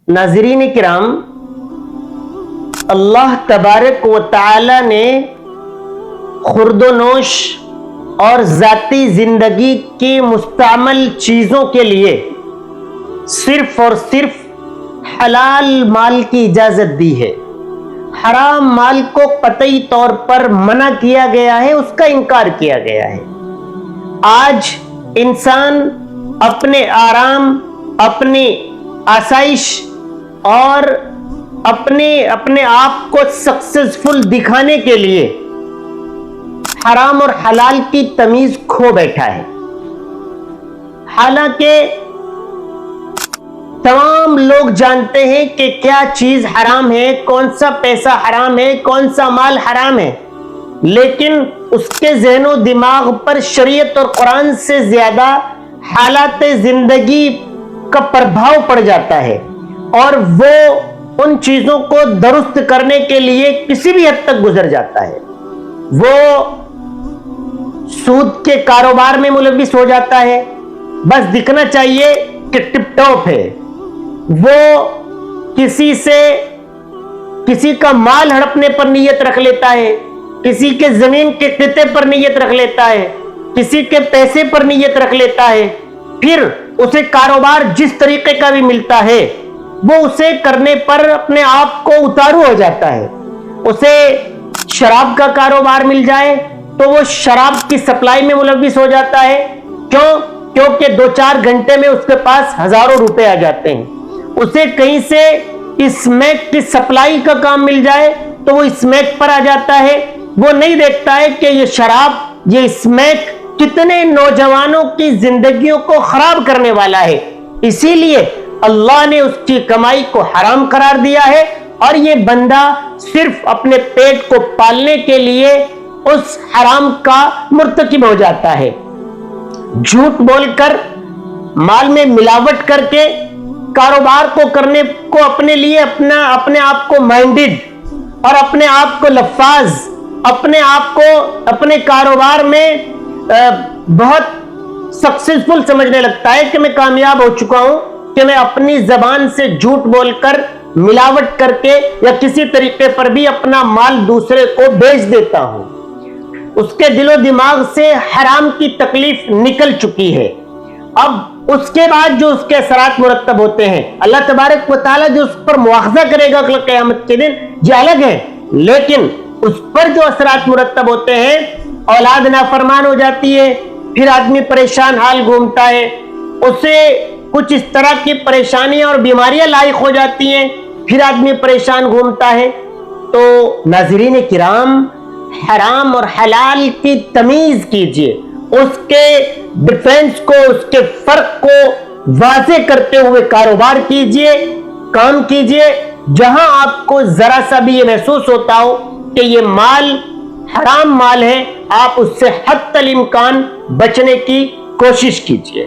नाज़रीन किराम, अल्लाह तबारक व तआला ने खुर्दोनोश और ज़ाती ज़िंदगी की मुस्तअमल चीज़ों के लिए सिर्फ और सिर्फ हलाल माल की इजाज़त दी है। हराम माल को कतई तौर पर मना किया गया है, उसका इनकार किया गया है। आज इंसान अपने आराम, अपनी आसाइश और अपने आप को सक्सेसफुल दिखाने के लिए हराम और हलाल की तमीज खो बैठा है। हालांकि तमाम लोग जानते हैं कि क्या चीज हराम है, कौन सा पैसा हराम है, कौन सा माल हराम है, लेकिन उसके ज़हनो दिमाग पर शरीयत और कुरान से ज्यादा हालात जिंदगी का प्रभाव पड़ जाता है और वो उन चीजों को दुरुस्त करने के लिए किसी भी हद तक गुजर जाता है। वो सूद के कारोबार में मुलविस हो जाता है, बस दिखना चाहिए कि टिप टॉप है। वो किसी का माल हड़पने पर नीयत रख लेता है, किसी के जमीन के किते पर नीयत रख लेता है, किसी के पैसे पर नीयत रख लेता है। फिर उसे कारोबार जिस तरीके का भी मिलता है वो उसे करने पर अपने आप को उतारू हो जाता है। उसे शराब का कारोबार मिल जाए तो वो शराब की सप्लाई में मुलविस हो जाता है। क्योंकि 2-4 घंटे में उसके पास हजारों रुपए आ जाते हैं। उसे कहीं से स्मैक की सप्लाई का काम मिल जाए तो वो स्मैक पर आ जाता है। वो नहीं देखता है कि ये शराब, ये स्मैक कितने नौजवानों की जिंदगियों को खराब करने वाला है। इसीलिए अल्लाह ने उसकी कमाई को हराम करार दिया है और ये बंदा सिर्फ अपने पेट को पालने के लिए उस हराम का मुर्तकिब हो जाता है। झूठ बोलकर, माल में मिलावट करके कारोबार को करने को अपने लिए अपने आप को माइंडेड और अपने आप को लफ्फाज, अपने आप को अपने कारोबार में बहुत सक्सेसफुल समझने लगता है कि मैं कामयाब हो चुका हूं, कि मैं अपनी जबान से झूठ बोलकर, मिलावट करके या किसी तरीके पर भी अपना माल दूसरे को बेच देता हूं। उसके दिलो दिमाग से हराम की तकलीफ निकल चुकी है। अब उसके बाद जो उसके असरात मुरत्तब होते हैं, अल्लाह तबारक व तआला जो उस पर मुआवजा करेगा कल क़यामत के दिन, ये अलग है। लेकिन उस पर जो असरात मुरत्तब होते हैं, औलाद नाफरमान हो जाती है, फिर आदमी परेशान हाल घूमता है, उसे कुछ इस तरह की परेशानियां और बीमारियां लायक हो जाती हैं, फिर आदमी परेशान घूमता है। तो नाज़रीन किराम, हराम और हलाल की तमीज कीजिए, उसके डिफरेंस को, उसके फर्क को वाज़े करते हुए कारोबार कीजिए, काम कीजिए। जहां आपको जरा सा भी ये महसूस होता हो कि ये माल हराम माल है, आप उससे हत्तल इम्कान बचने की कोशिश कीजिए।